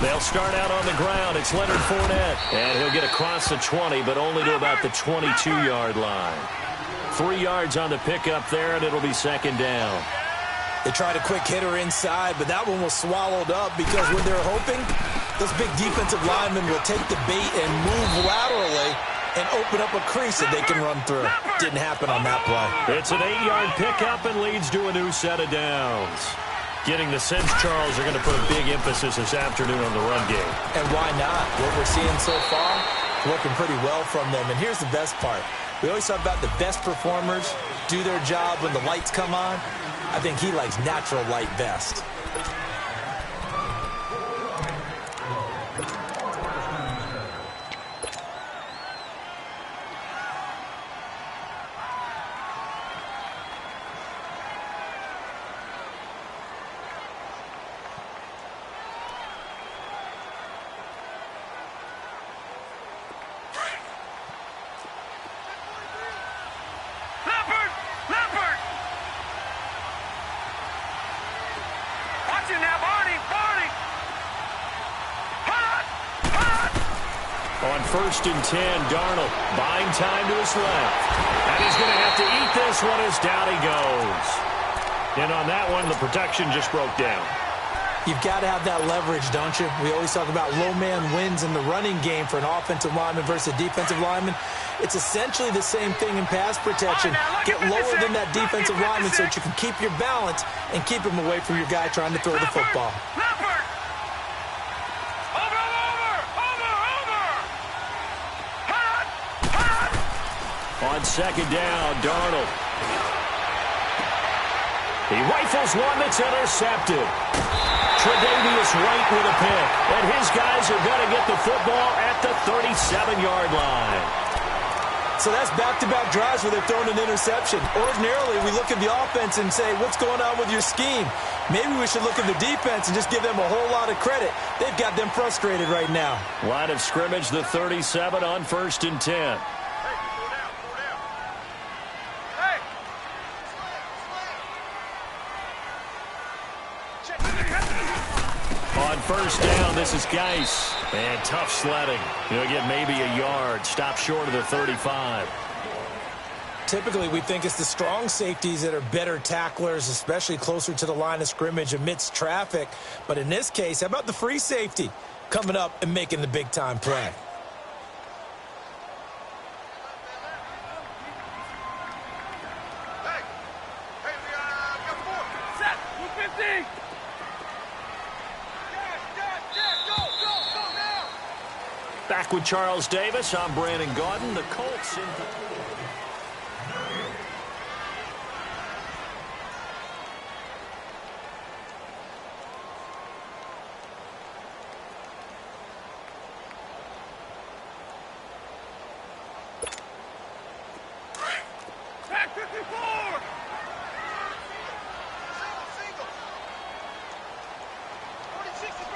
They'll start out on the ground. It's Leonard Fournette. And he'll get across the 20, but only to about the 22-yard line. 3 yards on the pickup there, and it'll be second down. They tried a quick hitter inside, but that one was swallowed up because when they're hoping, those big defensive linemen will take the bait and move laterally and open up a crease that they can run through. Didn't happen on that play. It's an 8-yard pickup and leads to a new set of downs. Getting the sense Charles are going to put a big emphasis this afternoon on the run game. And why not? What we're seeing so far, working pretty well from them. And here's the best part. We always talk about the best performers do their job when the lights come on. I think he likes natural light best. On 1st and 10, Darnold buying time to his left. And he's going to have to eat this one as down he goes. And on that one, the protection just broke down. You've got to have that leverage, don't you? We always talk about low man wins in the running game for an offensive lineman versus a defensive lineman. It's essentially the same thing in pass protection. Get lower than that defensive lineman so that you can keep your balance and keep him away from your guy trying to throw the football. On second down, Darnold. He rifles one that's intercepted. Tre'Davious White with a pick. And his guys are going to get the football at the 37-yard line. So that's back-to-back drives where they're throwing an interception. Ordinarily, we look at the offense and say, what's going on with your scheme? Maybe we should look at the defense and just give them a whole lot of credit. They've got them frustrated right now. Line of scrimmage, the 37 on 1st and 10. On 1st down, this is Geis. And tough sledding. He'll get maybe a yard. Stop short of the 35. Typically, we think it's the strong safeties that are better tacklers, especially closer to the line of scrimmage amidst traffic. But in this case, how about the free safety coming up and making the big-time play? Back with Charles Davis. I'm Brandon Gaudin. The Colts in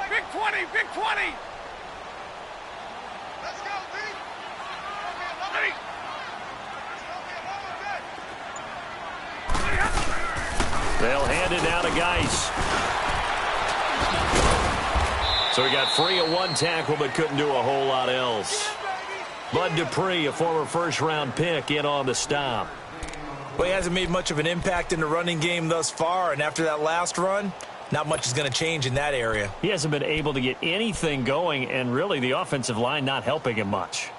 Big 20, Big 20. Let's go, B. They'll hand it down to Geis. So he got free of one tackle but couldn't do a whole lot else. Bud Dupree, a former first-round pick, in on the stop. Well, he hasn't made much of an impact in the running game thus far, and after that last run, not much is going to change in that area. He hasn't been able to get anything going, and really the offensive line not helping him much.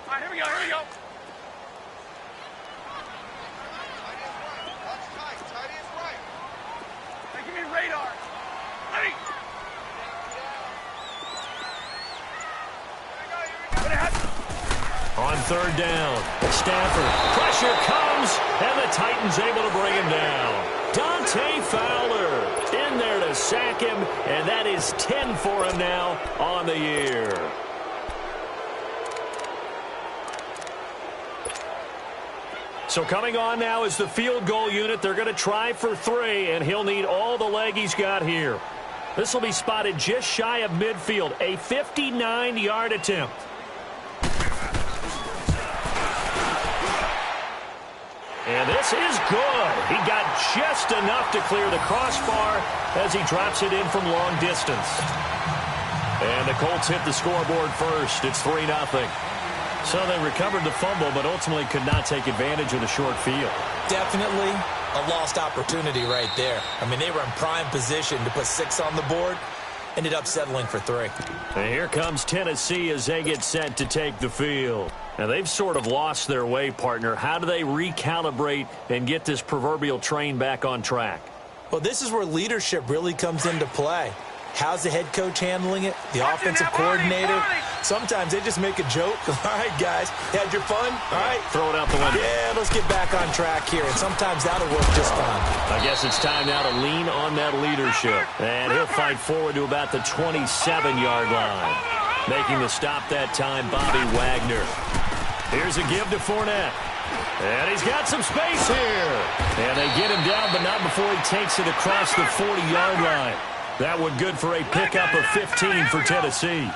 All right, here we go, here we go. Tight is right. Hey, give me radar. Ready. On 3rd down, Stafford. Pressure comes, and the Titans able to bring him down. Dante Fowler in there to sack him, and that is 10 for him now on the year. So coming on now is the field goal unit. They're going to try for 3, and he'll need all the leg he's got here. This will be spotted just shy of midfield, a 59-yard attempt. And And this is good. He got just enough to clear the crossbar as he drops it in from long distance. And the Colts hit the scoreboard first. It's 3-0. So they recovered the fumble, but ultimately could not take advantage of the short field. Definitely a lost opportunity right there. I mean, they were in prime position to put 6 on the board. Ended up settling for 3. And here comes Tennessee as they get set to take the field. Now, they've sort of lost their way, partner. How do they recalibrate and get this proverbial train back on track? Well, this is where leadership really comes into play. How's the head coach handling it? The offensive coordinator? Sometimes they just make a joke. All right, guys, had your fun? All right. Throw it out the window. Yeah, let's get back on track here. And sometimes that'll work just fine. I guess it's time now to lean on that leadership. And he'll fight forward to about the 27-yard line. Making the stop that time, Bobby Wagner. Here's a give to Fournette. And he's got some space here. And they get him down, but not before he takes it across the 40-yard line. That one good for a pickup of 15 for Tennessee.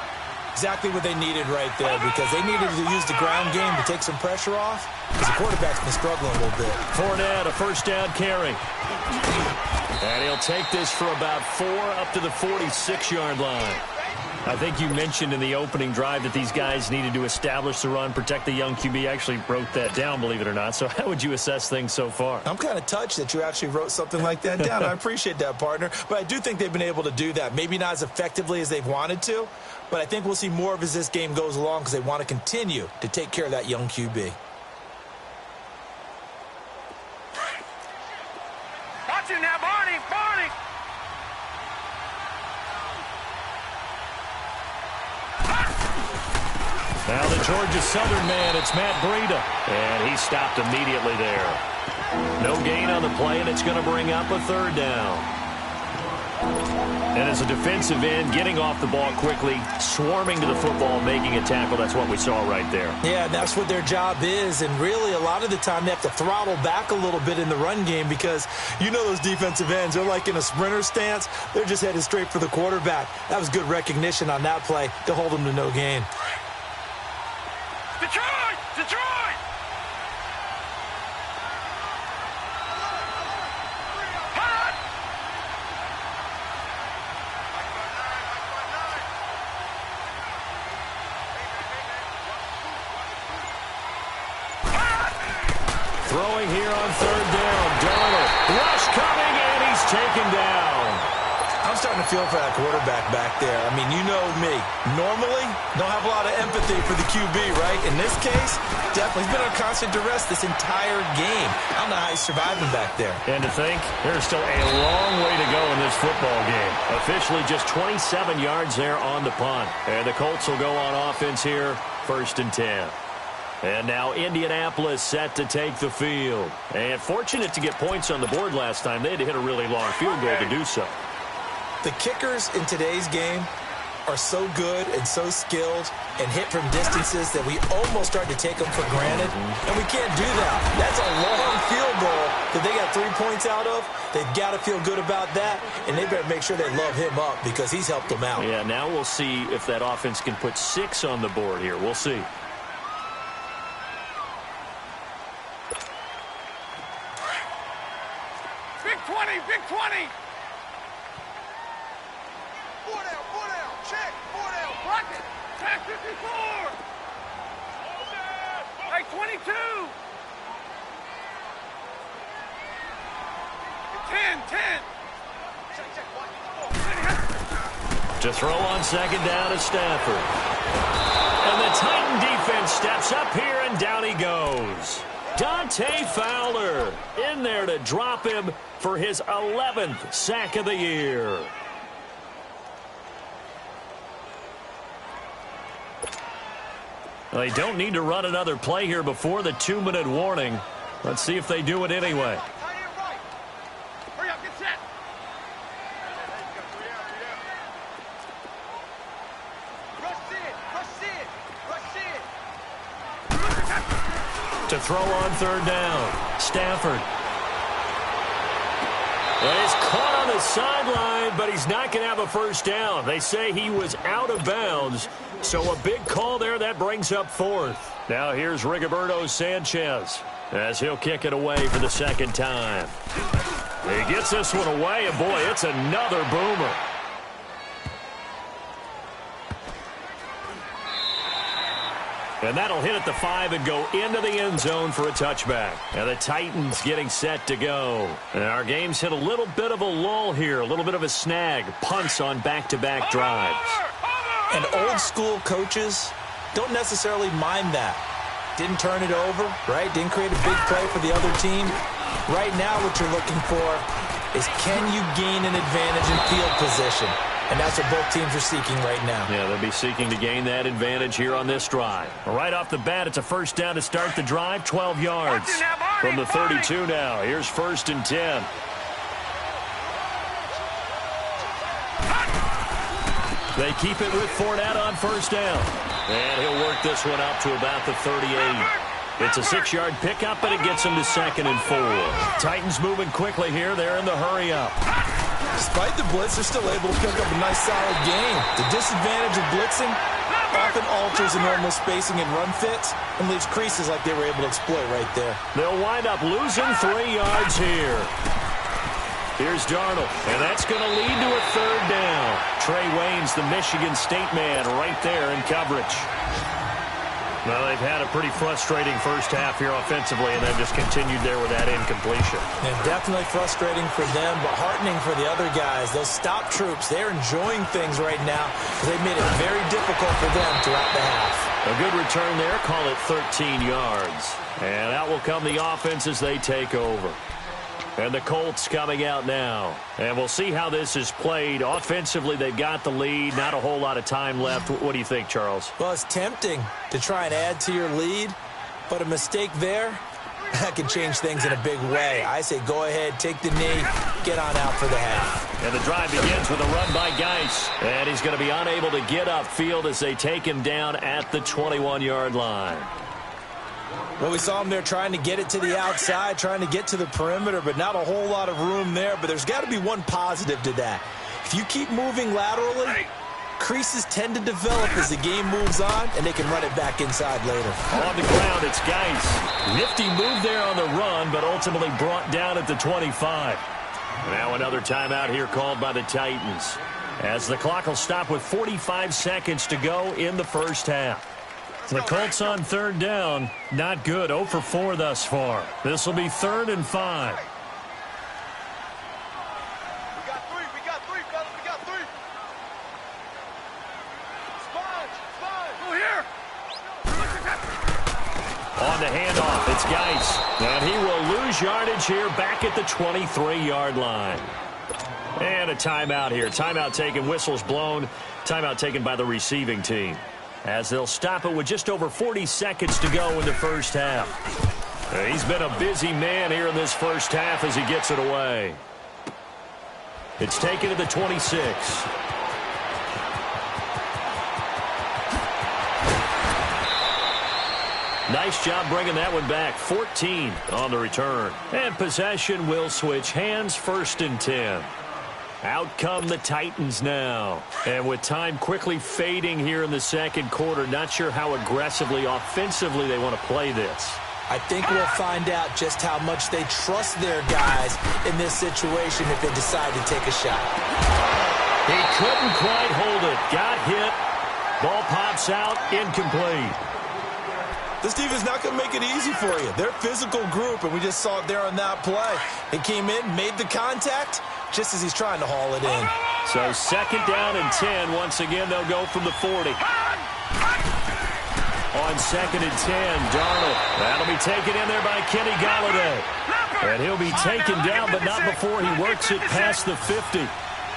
Exactly what they needed right there, because they needed to use the ground game to take some pressure off, because the quarterback's been struggling a little bit. Fournette, a first down carry. And he'll take this for about 4 up to the 46-yard line. I think you mentioned in the opening drive that these guys needed to establish the run, protect the young QB. Actually wrote that down, believe it or not. So how would you assess things so far? I'm kind of touched that you actually wrote something like that down. I appreciate that, partner. But I do think they've been able to do that. Maybe not as effectively as they've wanted to, but I think we'll see more of as this game goes along because they want to continue to take care of that young QB. Watch it now, Barney! Barney! Now the Georgia Southern man, it's Matt Breida. And he stopped immediately there. No gain on the play, and it's going to bring up a 3rd down. And as a defensive end, getting off the ball quickly, swarming to the football, making a tackle, that's what we saw right there. Yeah, that's what their job is, and really a lot of the time they have to throttle back a little bit in the run game because you know those defensive ends, they're like in a sprinter stance. They're just headed straight for the quarterback. That was good recognition on that play to hold them to no gain. Detroit! Detroit! Hot! Throwing here on 3rd down. Darnold. Rush coming, and he's taken down. I'm starting to feel for that quarterback back there. I mean, you know me. Normally, don't have a lot of empathy for the QB, right? In this case, definitely. He's been under constant duress this entire game. I don't know how he's surviving back there. And to think, there's still a long way to go in this football game. Officially just 27 yards there on the punt. And the Colts will go on offense here, 1st and 10. And now Indianapolis set to take the field. And fortunate to get points on the board last time. They had to hit a really long field goal to do so. The kickers in today's game are so good and so skilled and hit from distances that we almost start to take them for granted, and we can't do that. That's a long field goal that they got 3 points out of. They've got to feel good about that, and they better make sure they love him up because he's helped them out. Yeah, now we'll see if that offense can put 6 on the board here. We'll see. Big 20! Big 20! 4 down, check, 4 down, block it, back 54, like 22, 10, To throw on 2nd down is Stafford. And the Titan defense steps up here, and down he goes. Dante Fowler in there to drop him for his 11th sack of the year. They don't need to run another play here before the 2-minute warning. Let's see if they do it anyway. hurry up, get set. To throw on 3rd down, Stafford. Well, he's caught on the sideline, but he's not going to have a first down. They say he was out of bounds, so a big call there. That brings up fourth. Now here's Rigoberto Sanchez as he'll kick it away for the second time. He gets this one away, and boy, it's another boomer. And that'll hit at the 5 and go into the end zone for a touchback. And the Titans getting set to go. And our game's hit a little bit of a lull here, a little bit of a snag. Punts on back-to-back drives. And old school coaches don't necessarily mind that. Didn't turn it over, right? Didn't create a big play for the other team. Right now what you're looking for is, can you gain an advantage in field position? And that's what both teams are seeking right now. Yeah, they'll be seeking to gain that advantage here on this drive. Right off the bat, it's a first down to start the drive, 12 yards. From the 32 now, here's 1st and 10. They keep it with Fournette on first down. And he'll work this one up to about the 38. It's a 6-yard pickup, and it gets him to 2nd and 4. Titans moving quickly here. They're in the hurry-up. Despite the blitz, they're still able to pick up a nice, solid gain. The disadvantage of blitzing often alters the normal spacing and run fits and leaves creases like they were able to exploit right there. They'll wind up losing 3 yards here. Here's Darnold, and that's going to lead to a 3rd down. Trey Waynes, the Michigan State man, right there in coverage. Well, they've had a pretty frustrating first half here offensively, and they've just continued there with that incompletion. And definitely frustrating for them, but heartening for the other guys. Those stop troops, they're enjoying things right now. They've made it very difficult for them throughout the half. A good return there, call it 13 yards. And out will come the offense as they take over. And the Colts coming out now. And we'll see how this is played. Offensively, they've got the lead. Not a whole lot of time left. What do you think, Charles? Well, it's tempting to try and add to your lead, but a mistake there, that can change things in a big way. I say go ahead, take the knee, get on out for the half. And the drive begins with a run by Geis. And he's going to be unable to get upfield as they take him down at the 21-yard line. Well, we saw him there trying to get it to the outside, trying to get to the perimeter, but not a whole lot of room there. But there's got to be one positive to that. If you keep moving laterally, creases tend to develop as the game moves on, and they can run it back inside later. On the ground, it's Geis. Nifty move there on the run, but ultimately brought down at the 25. Now another timeout here called by the Titans, as the clock will stop with 45 seconds to go in the first half. The Colts on 3rd down. Not good. 0 for 4 thus far. This will be 3rd and 5. We got three, fellas. We got 3. Sponge. Go here. On the handoff, it's Geis. And he will lose yardage here back at the 23-yard line. And a timeout here. Timeout taken, whistles blown. Timeout taken by the receiving team, as they'll stop it with just over 40 seconds to go in the first half. He's been a busy man here in this first half as he gets it away. It's taken to the 26. Nice job bringing that one back. 14 on the return. And possession will switch hands, 1st and 10. Out come the Titans now. And with time quickly fading here in the second quarter, not sure how aggressively, offensively they want to play this. I think we'll find out just how much they trust their guys in this situation if they decide to take a shot. He couldn't quite hold it. Got hit. Ball pops out. Incomplete. This defense is not going to make it easy for you. They're a physical group, and we just saw it there on that play. He came in, made the contact, just as he's trying to haul it in. So 2nd down and 10. Once again, they'll go from the 40. On 2nd and 10, Darnold. That'll be taken in there by Kenny Golladay. And he'll be taken down, but not before he works it past the 50.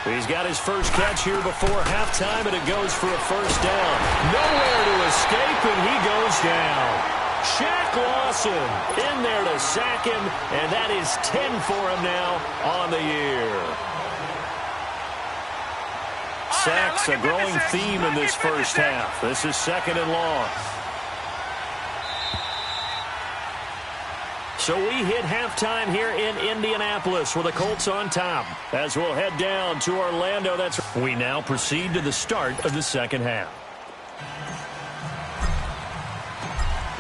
He's got his first catch here before halftime, and it goes for a first down. Nowhere to escape, and he goes down. Shaq Lawson in there to sack him, and that is 10 for him now on the year. Sacks, a growing theme in this first half. This is 2nd and long. So we hit halftime here in Indianapolis with the Colts on top. As we'll head down to Orlando, we now proceed to the start of the second half.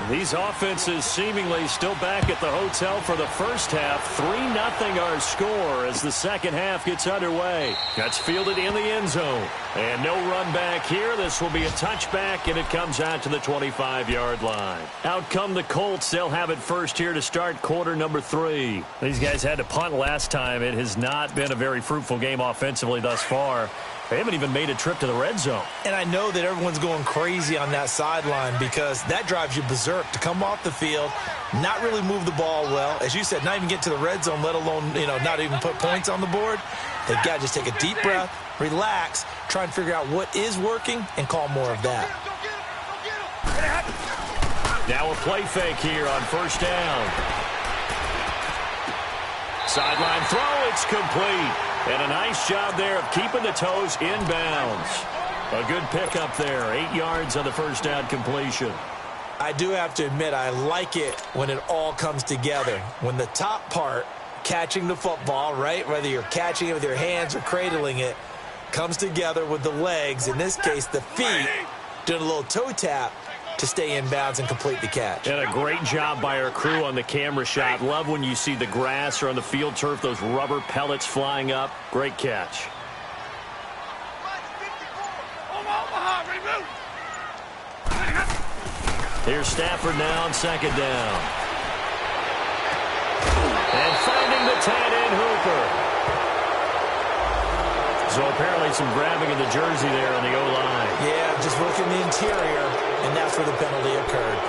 These offenses seemingly still back at the hotel for the first half. 3-0 our score as the second half gets underway. That's fielded in the end zone. And no run back here. This will be a touchback, and it comes out to the 25-yard line. Out come the Colts. They'll have it first here to start quarter number 3. These guys had to punt last time. It has not been a very fruitful game offensively thus far. They haven't even made a trip to the red zone. And I know that everyone's going crazy on that sideline because that drives you berserk to come off the field, not really move the ball well. As you said, not even get to the red zone, let alone, not even put points on the board. They've got to just take a deep breath, relax, try and figure out what is working and call more of that. Now a play fake here on first down. Sideline throw, it's complete. And a nice job there of keeping the toes inbounds. A good pickup there. 8 yards on the first down completion. I do have to admit, I like it when it all comes together. When the top part, catching the football, right, whether you're catching it with your hands or cradling it, comes together with the legs, in this case the feet, doing a little toe tap to stay in bounds and complete the catch. And a great job by our crew on the camera shot. Love when you see the grass or on the field turf, those rubber pellets flying up. Great catch. Here's Stafford now on second down. And finding the tight end Hooper. So apparently some grabbing of the jersey there on the O-line. Yeah, just working the interior, and that's where the penalty occurred.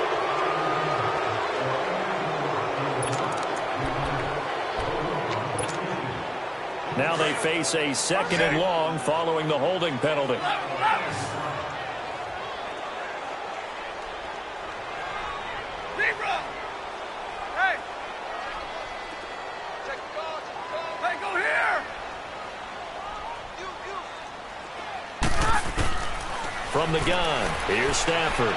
Now they face a second and long following the holding penalty. From the gun, here's Stafford.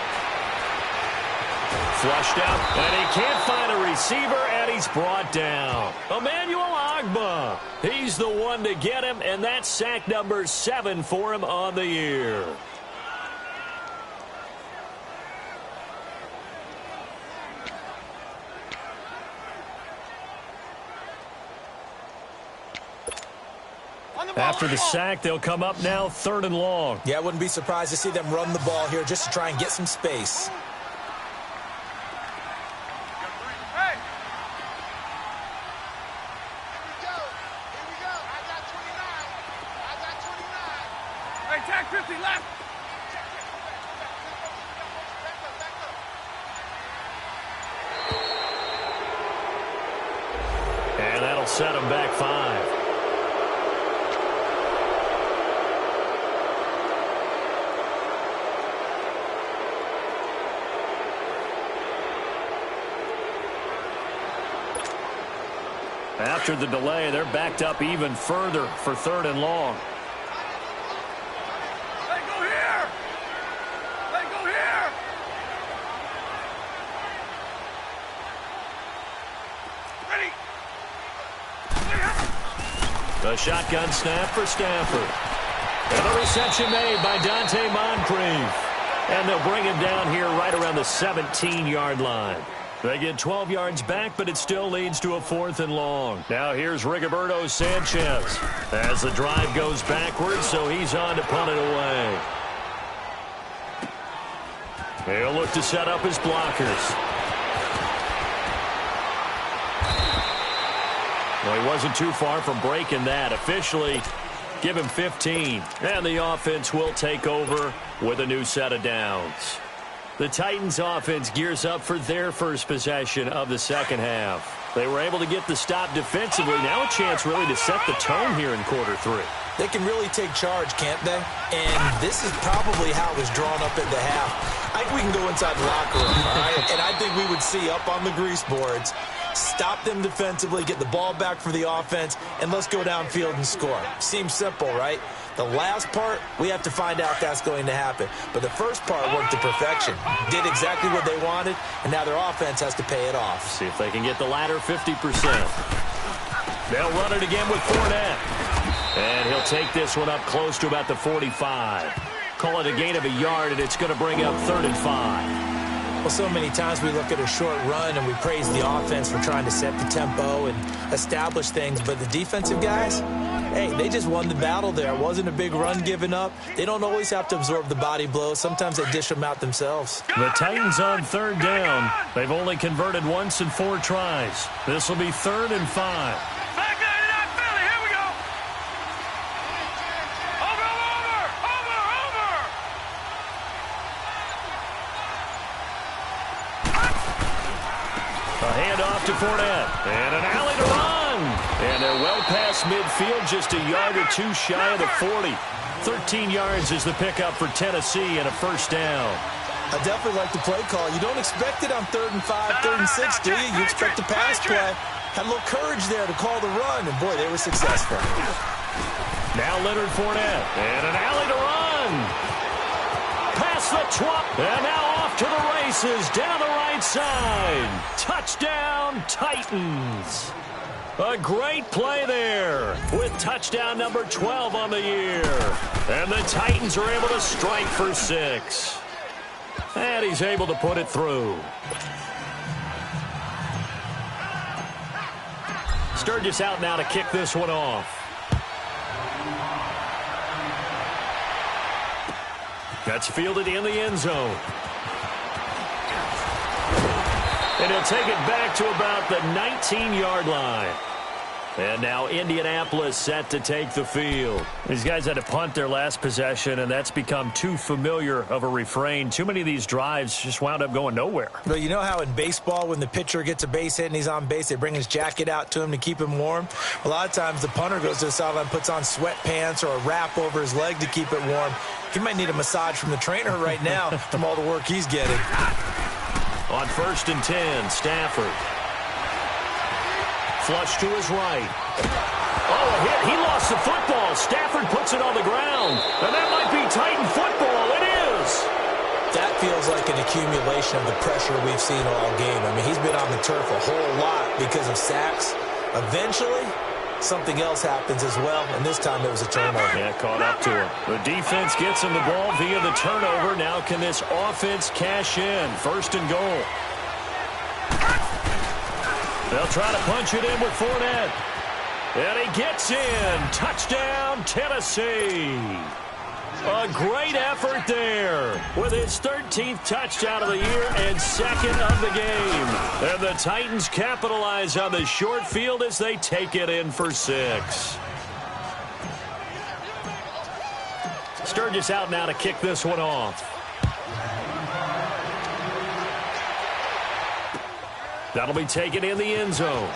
Flushed out, and he can't find a receiver, and he's brought down. Emmanuel Ogbah. He's the one to get him, and that's sack number 7 for him on the year. After the sack, they'll come up now 3rd and long. Yeah, I wouldn't be surprised to see them run the ball here just to try and get some space. Hey! Here we go. I got 29. Hey, tag 50 left. And that'll set them back 5. After the delay, they're backed up even further for 3rd and long. They go here! They go here! Ready! The shotgun snap for Stafford. And the reception made by Dante Moncrief. And they'll bring him down here right around the 17-yard line. They get 12 yards back, but it still leads to a 4th and long. Now here's Rigoberto Sanchez as the drive goes backwards, so he's on to punt it away. He'll look to set up his blockers. Well, he wasn't too far from breaking that. Officially, give him 15. And the offense will take over with a new set of downs. The Titans offense gears up for their first possession of the second half. They were able to get the stop defensively. Now a chance really to set the tone here in quarter 3. They can really take charge, can't they? And this is probably how it was drawn up at the half. I think we can go inside the locker room, all right? And I think we would see up on the grease boards, stop them defensively, get the ball back for the offense, and let's go downfield and score. Seems simple, right? The last part, we have to find out if that's going to happen. But the first part worked to perfection. Did exactly what they wanted, and now their offense has to pay it off. See if they can get the latter 50%. They'll run it again with Fournette. And he'll take this one up close to about the 45. Call it a gain of a yard, and it's going to bring up 3rd and 5. Well, so many times we look at a short run and we praise the offense for trying to set the tempo and establish things. But the defensive guys, hey, they just won the battle there. It wasn't a big run given up. They don't always have to absorb the body blows. Sometimes they dish them out themselves. The Titans on 3rd down. They've only converted once in 4 tries. This will be 3rd and 5. Handoff to Fournette, and an alley to run. And they're well past midfield, just a yard or 2 shy of the 40. 13 yards is the pickup for Tennessee and a 1st down. I definitely like the play call. You don't expect it on 3rd and 5, 3rd and 6, do you? You expect a pass play. Had a little courage there to call the run, and boy, they were successful. Now Leonard Fournette, and an alley to run. Past the 12, and now off to the races, down the right side. Touchdown, Titans. A great play there with touchdown number 12 on the year. And the Titans are able to strike for 6. And he's able to put it through. Sturgis out now to kick this one off. That's fielded in the end zone. And he'll take it back to about the 19-yard line. And now Indianapolis set to take the field. These guys had to punt their last possession, and that's become too familiar of a refrain. Too many of these drives just wound up going nowhere. Well, you know how in baseball when the pitcher gets a base hit and he's on base, they bring his jacket out to him to keep him warm? A lot of times the punter goes to the sideline, puts on sweatpants or a wrap over his leg to keep it warm. He might need a massage from the trainer right now from all the work he's getting. On 1st and 10, Stafford. Flush to his right. Oh, a hit. He lost the football. Stafford puts it on the ground. And that might be Titan football. It is. That feels like an accumulation of the pressure we've seen all game. I mean, he's been on the turf a whole lot because of sacks. Eventually, something else happens as well, and this time it was a turnover. Yeah, caught up to him. The defense gets him the ball via the turnover. Now can this offense cash in? 1st and goal. They'll try to punch it in with Fournette. And he gets in. Touchdown, Tennessee. A great effort there with his 13th touchdown of the year and 2nd of the game. And the Titans capitalize on the short field as they take it in for 6. Sturgis out now to kick this one off. That'll be taken in the end zone.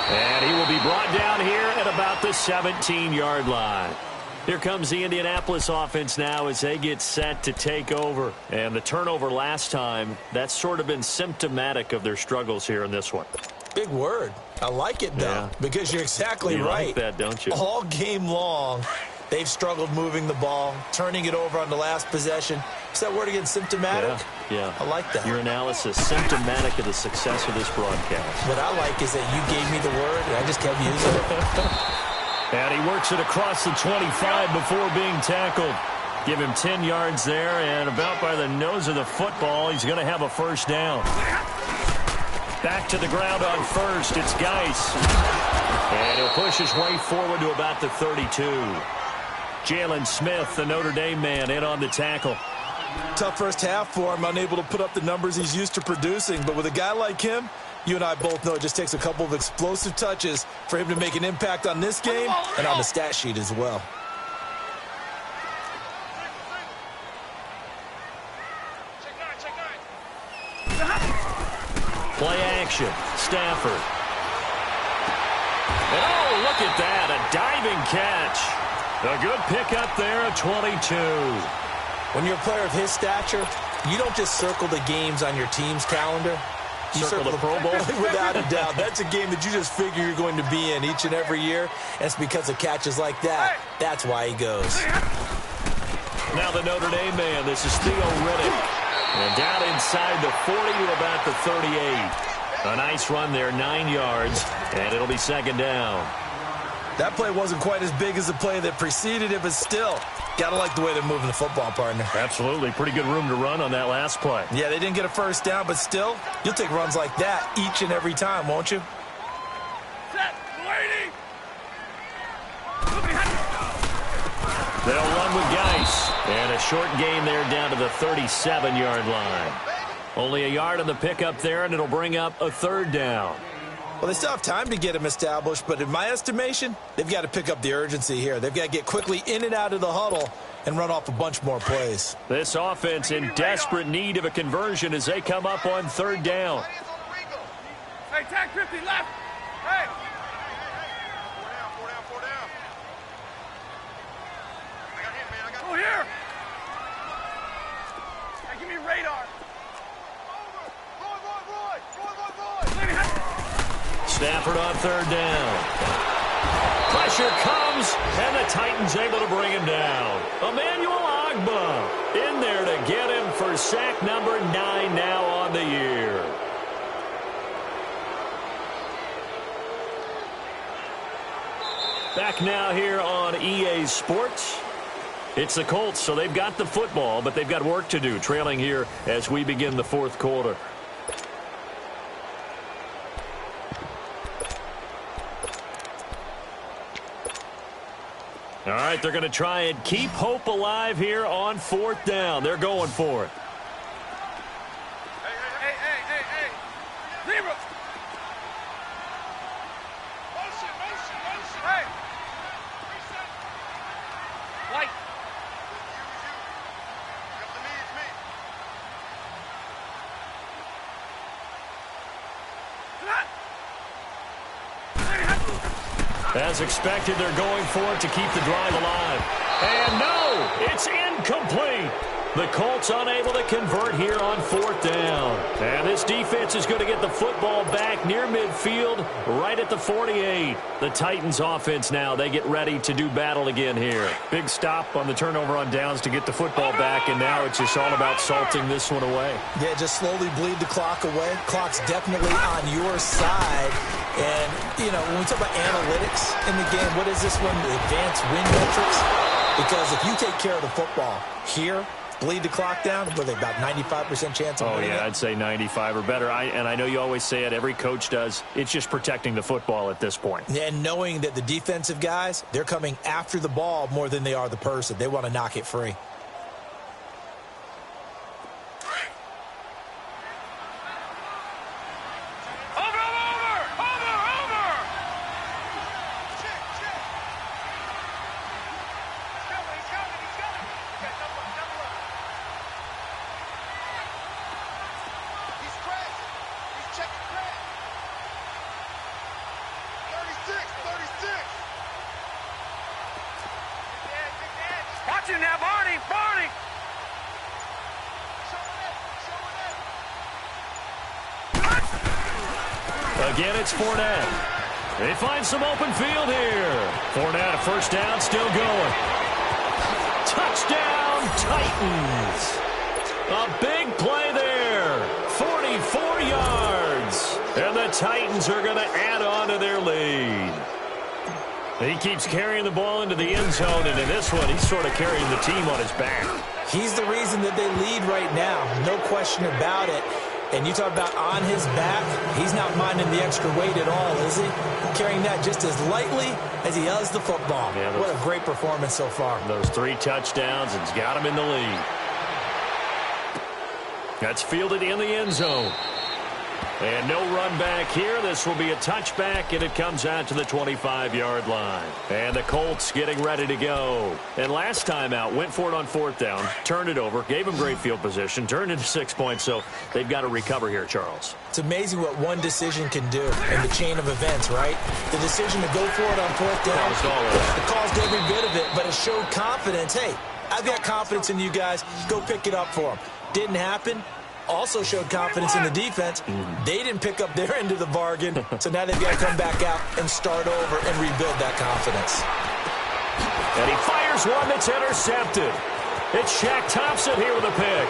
And he will be brought down here at about the 17-yard line. Here comes the Indianapolis offense now as they get set to take over. And the turnover last time, that's sort of been symptomatic of their struggles here in this one. Big word. I like it, though, because you're exactly right. You like that, don't you? All game long, they've struggled moving the ball, turning it over on the last possession. Is that word again, symptomatic? Yeah. I like that. Your analysis, symptomatic of the success of this broadcast. What I like is that you gave me the word, and I just kept using it. And he works it across the 25 before being tackled. Give him 10 yards there, and about by the nose of the football, he's going to have a 1st down. Back to the ground on 1st, it's Geis. And he'll push his way forward to about the 32. Jalen Smith, the Notre Dame man, in on the tackle. Tough first half for him, unable to put up the numbers he's used to producing. But with a guy like him, you and I both know it just takes a couple of explosive touches for him to make an impact on this game and on the stat sheet as well. Play action. Stafford. And oh, look at that. A diving catch. A good pickup there at 22. When you're a player of his stature, you don't just circle the games on your team's calendar. Circle the Pro Bowl? Without a doubt. That's a game that you just figure you're going to be in each and every year. And it's because of catches like that. That's why he goes. Now the Notre Dame man. This is Theo Riddick. And down inside the 40 to about the 38. A nice run there, 9 yards. And it'll be second down. That play wasn't quite as big as the play that preceded it, but still, gotta like the way they're moving the football, partner. Absolutely. Pretty good room to run on that last play. Yeah, they didn't get a first down, but still, you'll take runs like that each and every time, won't you? Set, waiting. They'll run with Geis. And a short gain there down to the 37-yard line. Only a yard on the pickup there, and it'll bring up a third down. Well, they still have time to get him established, but in my estimation, they've got to pick up the urgency here. They've got to get quickly in and out of the huddle and run off a bunch more plays. This offense in desperate need of a conversion as they come up on third down. Hey, tag 50 left. Hey. Four down. I got him, man. Go here. Hey, give me radar. Stafford on third down. Pressure comes, and the Titans able to bring him down. Emmanuel Ogbah in there to get him for sack number 9 now on the year. Back now here on EA Sports. It's the Colts, so they've got the football, but they've got work to do, trailing here as we begin the fourth quarter. All right, they're going to try and keep hope alive here on fourth down. They're going for it. Hey. Zero. Motion. Hey. White. As expected, they're going for it to keep the drive alive. And no, it's incomplete. The Colts unable to convert here on fourth down. And this defense is going to get the football back near midfield, right at the 48. The Titans offense now, they get ready to do battle again here. Big stop on the turnover on downs to get the football back, and now it's just all about salting this one away. Yeah, just slowly bleed the clock away. Clock's definitely on your side. And, you know, when we talk about analytics in the game, what is this one? The advanced win metrics? Because if you take care of the football here, bleed the clock down, were they about 95% chance of winning it? I'd say 95 or better. And I know you always say it, every coach does. It's just protecting the football at this point. And knowing that the defensive guys, they're coming after the ball more than they are the person. They want to knock it free. Again, it's Fournette. They find some open field here. Fournette, a first down, still going. Touchdown, Titans. A big play there. 44 yards. And the Titans are going to add on to their lead. He keeps carrying the ball into the end zone, and in this one, he's sort of carrying the team on his back. He's the reason that they lead right now. No question about it. And you talk about on his back, he's not minding the extra weight at all, is he? Carrying that just as lightly as he does the football. Yeah, what a great performance so far. Those 3 touchdowns, it's got him in the lead. That's fielded in the end zone. And no run back here. This will be a touchback, and it comes out to the 25-yard line. And the Colts getting ready to go. And last time out, went for it on fourth down, turned it over, gave them great field position, turned into 6 points, so they've got to recover here, Charles. It's amazing what one decision can do in the chain of events, right? The decision to go for it on fourth down, it caused every bit of it, but it showed confidence. Hey, I've got confidence in you guys. Go pick it up for them. Didn't happen. also showed confidence in the defense. They didn't pick up their end of the bargain, so now they've got to come back out and start over and rebuild that confidence. And he fires one that's intercepted. It's Shaq Thompson here with a pick.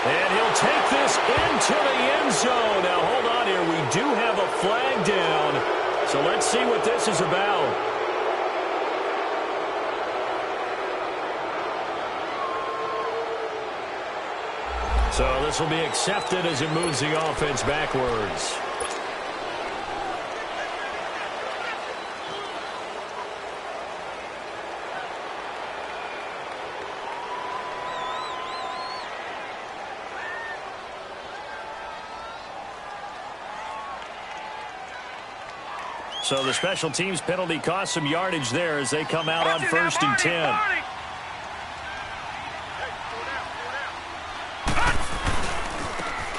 And he'll take this into the end zone. Now, hold on here. We do have a flag down. So let's see what this is about. So this will be accepted as it moves the offense backwards. So the special teams penalty cost some yardage there as they come out on 1st and 10.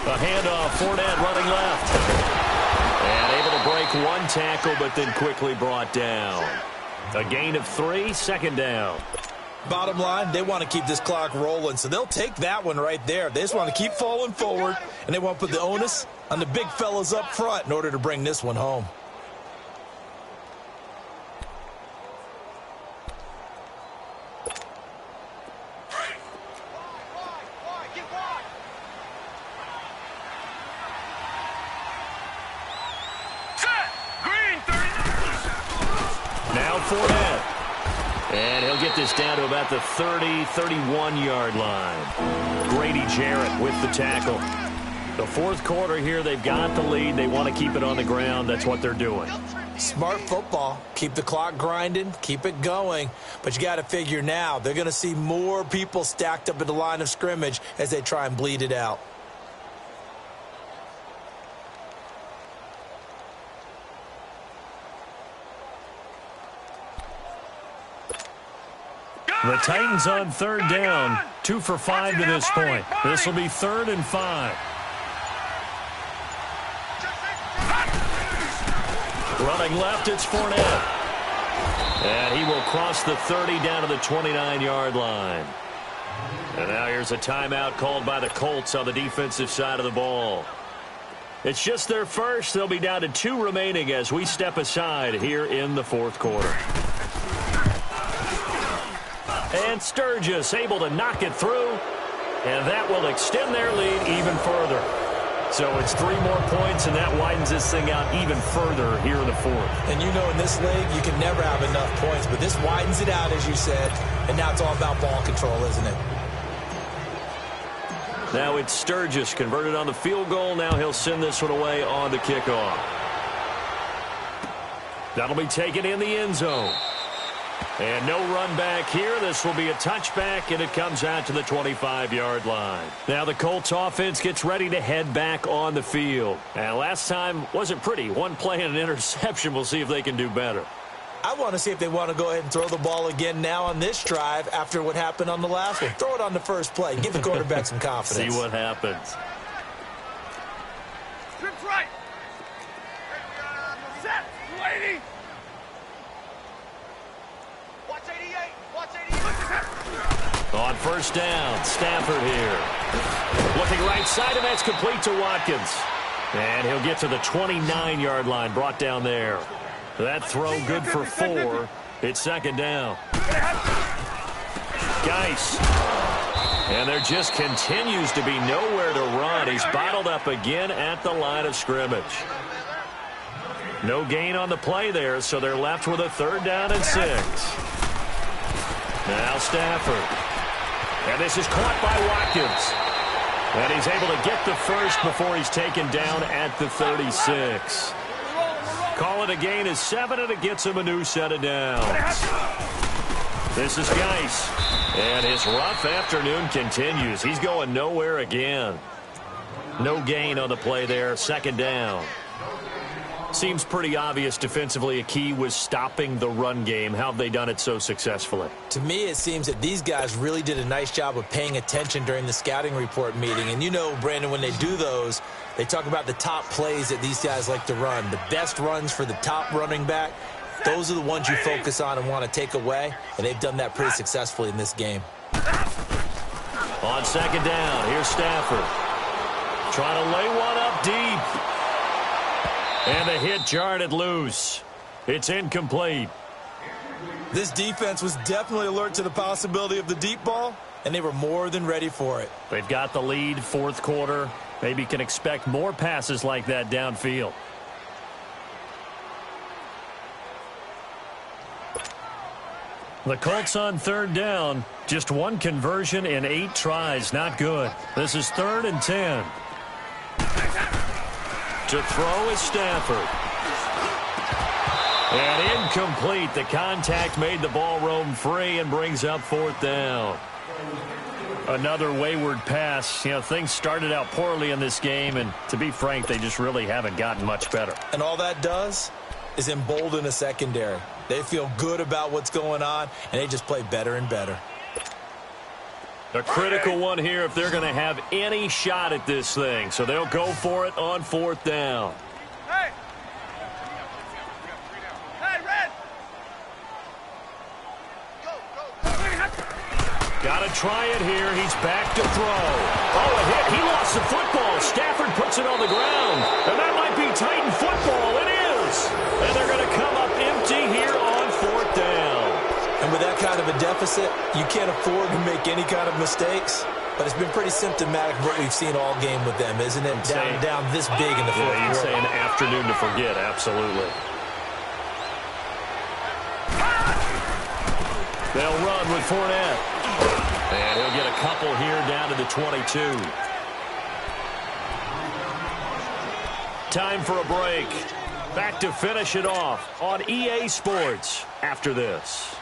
A handoff, Fournette running left. And able to break one tackle, but then quickly brought down. A gain of 3, 2nd down. Bottom line, they want to keep this clock rolling, so they'll take that one right there. They just want to keep falling forward, and they want to put the onus on the big fellas up front in order to bring this one home. And he'll get this down to about the 30, 31-yard line. Grady Jarrett with the tackle. The 4th quarter here, they've got the lead. They want to keep it on the ground. That's what they're doing. Smart football. Keep the clock grinding. Keep it going. But you got to figure now, they're going to see more people stacked up at the line of scrimmage as they try and bleed it out. The Titans on 3rd down, 2 for 5 to this point. This will be 3rd and 5. Running left, it's Fournette. And he will cross the 30 down to the 29-yard line. And now here's a timeout called by the Colts on the defensive side of the ball. It's just their first. They'll be down to 2 remaining as we step aside here in the 4th quarter. And Sturgis able to knock it through, and that will extend their lead even further. So it's 3 more points, and that widens this thing out even further here in the 4th. And you know in this league, you can never have enough points, but this widens it out, as you said, and now it's all about ball control, isn't it? Now it's Sturgis converted on the field goal. Now he'll send this one away on the kickoff. That'll be taken in the end zone. And no run back here. This will be a touchback, and it comes out to the 25-yard line. Now the Colts offense gets ready to head back on the field. And last time wasn't pretty. 1 play and an interception. We'll see if they can do better. I want to see if they want to go ahead and throw the ball again now on this drive after what happened on the last one. Throw it on the first play. Give the quarterback some confidence. See what happens. Trips right. Set. Lady. Watch 88. Watch 88. On 1st down, Stafford here. Looking right side, and that's complete to Watkins. And he'll get to the 29-yard line, brought down there. That throw good for 4. It's 2nd down. Geis. And there just continues to be nowhere to run. He's bottled up again at the line of scrimmage. No gain on the play there, so they're left with a 3rd down and 6. Now Stafford. And this is caught by Watkins. And he's able to get the first before he's taken down at the 36. Call it a gain of 7, and it gets him a new set of downs. This is Geis. And his rough afternoon continues. He's going nowhere again. No gain on the play there. 2nd down. Seems pretty obvious defensively a key was stopping the run game. How have they done it so successfully? To me, it seems that these guys really did a nice job of paying attention during the scouting report meeting. And you know, Brandon, when they do those, they talk about the top plays that these guys like to run. The best runs for the top running back, those are the ones you focus on and want to take away. And they've done that pretty successfully in this game. On second down, here's Stafford. Trying to lay one up deep. And the hit jarred it loose. It's incomplete. This defense was definitely alert to the possibility of the deep ball, and they were more than ready for it. They've got the lead, fourth quarter. Maybe can expect more passes like that downfield. The Colts on third down. Just one conversion in 8 tries. Not good. This is 3rd and 10. To throw is Stafford. And incomplete. The contact made the ball roam free and brings up 4th down. Another wayward pass. You know, things started out poorly in this game, and to be frank, they just really haven't gotten much better. And all that does is embolden a secondary. They feel good about what's going on, and they just play better and better. A critical one here if they're going to have any shot at this thing. So they'll go for it on 4th down. Hey! Hey, Red! Got to try it here. He's back to throw. Oh, a hit. He lost the football. Stafford puts it on the ground. And that might be Titan football. It is. And they're going to come up empty here on 4th down. And with that kind of a deficit, you can't afford to make any kind of mistakes. But it's been pretty symptomatic of what we've seen all game with them, isn't it? Down this big in the fourth quarter. You'd say an afternoon to forget, absolutely. They'll run with Fournette. And he'll get a couple here down to the 22. Time for a break. Back to finish it off on EA Sports after this.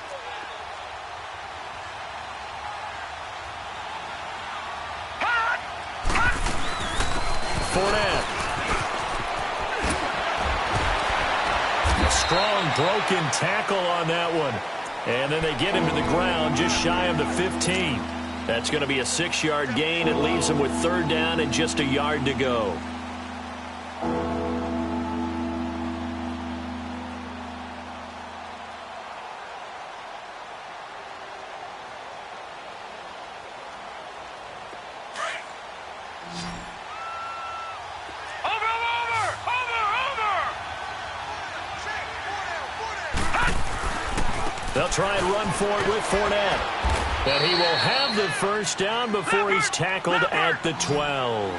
Fournette. A strong broken tackle on that one. And then they get him to the ground just shy of the 15. That's going to be a 6-yard gain. It leaves them with 3rd down and just a yard to go. They'll try and run for it with Fournette. But he will have the 1st down before he's tackled at the 12.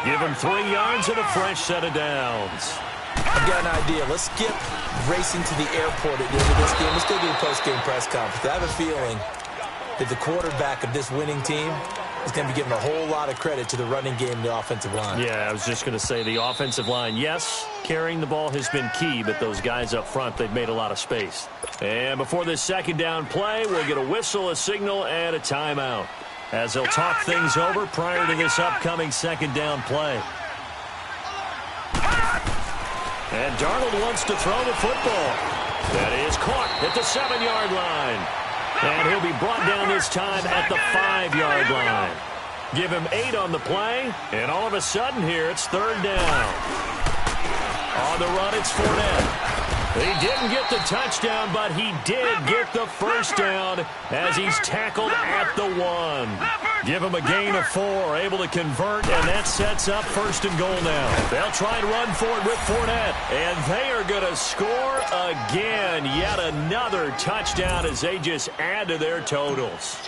Give him 3 yards and a fresh set of downs. I've got an idea. Let's skip racing to the airport at the end of this game. Let's go do a post-game press conference. I have a feeling that the quarterback of this winning team is going to be given a whole lot of credit to the running game and the offensive line. Yeah, I was just going to say the offensive line, yes, carrying the ball has been key, but those guys up front, they've made a lot of space. And before this 2nd down play, we'll get a whistle, a signal, and a timeout as they'll talk things over prior to this upcoming 2nd down play. And Darnold wants to throw the football. That is caught at the 7-yard line. And he'll be brought down this time at the 5-yard line. Give him 8 on the play, and all of a sudden here it's 3rd down. On the run, it's Fournette. He didn't get the touchdown, but he did get the 1st down as he's tackled at the 1. Give him a gain of 4, able to convert, and that sets up 1st and goal now. They'll try and run for it with Fournette, and they are going to score again. Yet another touchdown as they just add to their totals.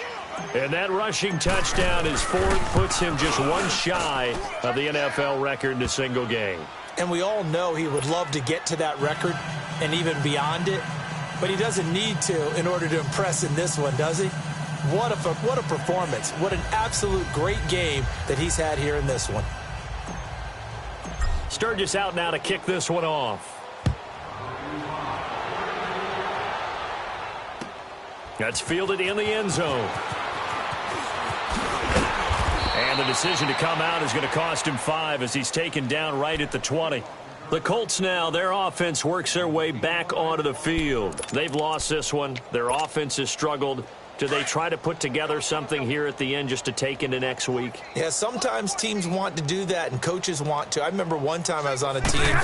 And that rushing touchdown is 4th, puts him just one shy of the NFL record in a single game. And we all know he would love to get to that record and even beyond it, but he doesn't need to in order to impress in this one, does he? What a performance. What an absolute great game that he's had here in this one. Sturgis out now to kick this one off. That's fielded in the end zone. And the decision to come out is going to cost him 5 as he's taken down right at the 20. The Colts now, their offense works their way back onto the field. They've lost this one. Their offense has struggled. Do they try to put together something here at the end just to take into next week? Yeah, sometimes teams want to do that and coaches want to. I remember one time I was on a team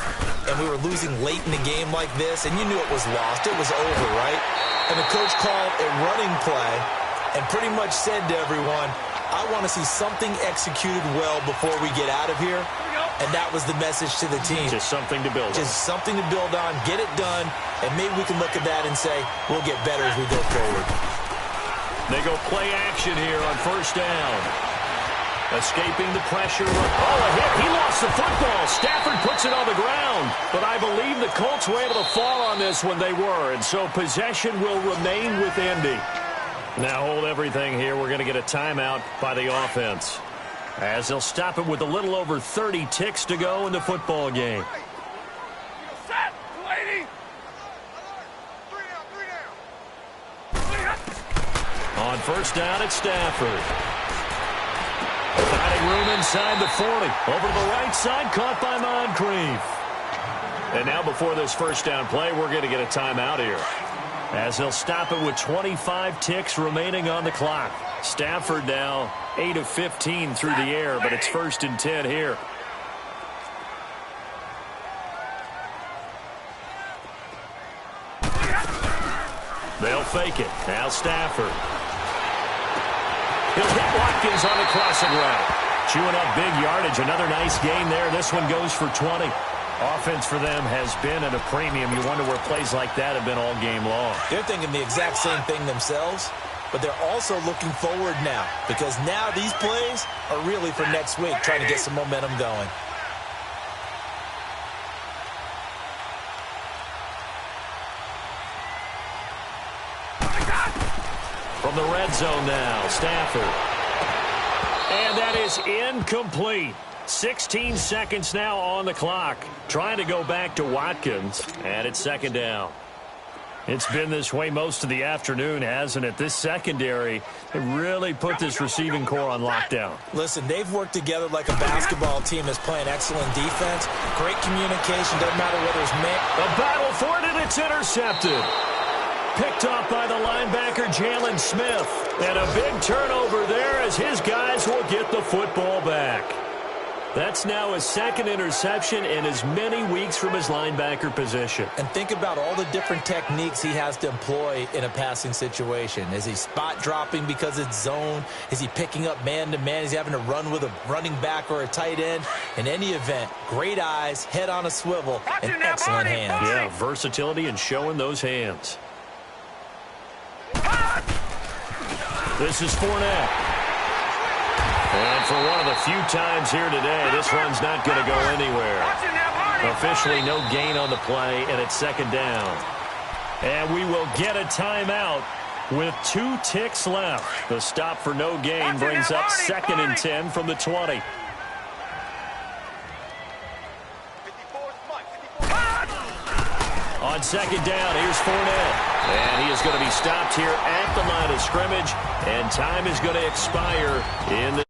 and we were losing late in the game like this, and you knew it was lost. It was over, right? And the coach called a running play and pretty much said to everyone, I want to see something executed well before we get out of here. And that was the message to the team. Just something to build on. Just something to build on, get it done, and maybe we can look at that and say, we'll get better as we go forward. They go play action here on first down. Escaping the pressure. Oh, a hit. He lost the football. Stafford puts it on the ground. But I believe the Colts were able to fall on this when they were, and so possession will remain with Indy. Now hold everything here. We're going to get a timeout by the offense, as they'll stop it with a little over 30 ticks to go in the football game. Set, lady. Three down. On first down, it's Stafford. Finding room inside the 40. Over to the right side, caught by Moncrief. And now before this first down play, we're going to get a timeout here, as they'll stop it with 25 ticks remaining on the clock. Stafford now 8 of 15 through the air, but it's 1st and 10 here. They'll fake it. Now Stafford. He'll hit Watkins on the crossing route. Chewing up big yardage. Another nice gain there. This one goes for 20. Offense for them has been at a premium. You wonder where plays like that have been all game long. They're thinking the exact same thing themselves, but they're also looking forward now, because now these plays are really for next week, trying to get some momentum going. From the red zone now, Stafford. And that is incomplete. 16 seconds now on the clock. Trying to go back to Watkins, and it's 2nd down. It's been this way most of the afternoon, hasn't it? This secondary really put this receiving core on lockdown. Listen, they've worked together like a basketball team that's playing excellent defense. Great communication, doesn't matter whether it's man. The battle for it, and it's intercepted. Picked off by the linebacker, Jalen Smith. And a big turnover there as his guys will get the football back. That's now his 2nd interception in as many weeks from his linebacker position. And think about all the different techniques he has to employ in a passing situation. Is he spot dropping because it's zone? Is he picking up man-to-man? Is he having to run with a running back or a tight end? In any event, great eyes, head on a swivel, and excellent hands. Yeah, versatility and showing those hands. This is Fournette. And for one of the few times here today, this run's not going to go anywhere. Officially no gain on the play, and it's 2nd down. And we will get a timeout with 2 ticks left. The stop for no gain brings up 2nd and 10 from the 20. On 2nd down, here's Fournette. And he is going to be stopped here at the line of scrimmage, and time is going to expire in the